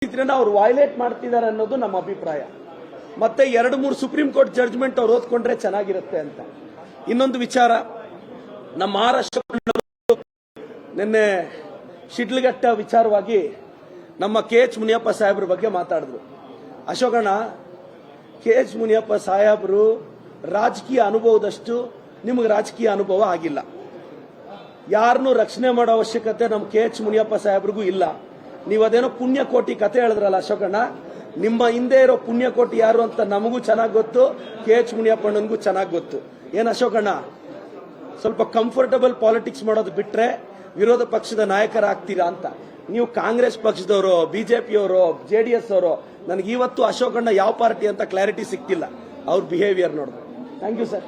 ಅವ್ರು ವೈಲೇಟ್ ಮಾಡ್ತಿದ್ದಾರೆ ಅನ್ನೋದು ನಮ್ಮ ಅಭಿಪ್ರಾಯ. ಮತ್ತೆ 2-3 ಸುಪ್ರೀಂ ಕೋರ್ಟ್ ಜಡ್ಜ್ಮೆಂಟ್ ಅವ್ರು ಓದ್ಕೊಂಡ್ರೆ ಚೆನ್ನಾಗಿರುತ್ತೆ ಅಂತ. ಇನ್ನೊಂದು ವಿಚಾರ, ನಮ್ಮ ಮಹಾರಾಷ್ಟ್ರ ನಿನ್ನೆ ಶಿಡ್ಲಘಟ್ಟ ವಿಚಾರವಾಗಿ ನಮ್ಮ KH ಮುನಿಯಪ್ಪ ಸಾಹೇಬ್ರ ಬಗ್ಗೆ ಮಾತಾಡಿದ್ರು. ಅಶೋಕಣ್ಣ, KH ಮುನಿಯಪ್ಪ ಸಾಹೇಬ್ರು ರಾಜಕೀಯ ಅನುಭವದಷ್ಟು ನಿಮಗೆ ರಾಜಕೀಯ ಅನುಭವ ಆಗಿಲ್ಲ. ಯಾರನ್ನೂ ರಕ್ಷಣೆ ಮಾಡೋ ಅವಶ್ಯಕತೆ ನಮ್ಮ KH ಮುನಿಯಪ್ಪ ಸಾಹೇಬ್ರಿಗೂ ಇಲ್ಲ. ನೀವು ಅದೇನೋ ಪುಣ್ಯಕೋಟಿ ಕತೆ ಹೇಳಿದ್ರಲ್ಲ ಅಶೋಕಣ್ಣ, ನಿಮ್ಮ ಹಿಂದೆ ಇರೋ ಪುಣ್ಯಕೋಟಿ ಯಾರು ಅಂತ ನಮಗೂ ಚೆನ್ನಾಗಿ ಗೊತ್ತು, KH ಮುನಿಯಪ್ಪಣ್ಣನಿಗೂ ಚೆನ್ನಾಗಿ ಗೊತ್ತು. ಏನ್ ಅಶೋಕಣ್ಣ, ಸ್ವಲ್ಪ ಕಂಫರ್ಟಬಲ್ ಪಾಲಿಟಿಕ್ಸ್ ಮಾಡೋದು ಬಿಟ್ರೆ ವಿರೋಧ ಪಕ್ಷದ ನಾಯಕರಾಗ್ತೀರಾ ಅಂತ. ನೀವು ಕಾಂಗ್ರೆಸ್ ಪಕ್ಷದವರು, ಬಿಜೆಪಿಯವರು, JDS ಅವರು, ನನಗೆ ಇವತ್ತು ಅಶೋಕಣ್ಣ ಯಾವ ಪಾರ್ಟಿ ಅಂತ ಕ್ಲಾರಿಟಿ ಸಿಕ್ತಿಲ್ಲ. ಅವ್ರ ಬಿಹೇವಿಯರ್ ನೋಡಿದ್ರೆ. Thank you sir.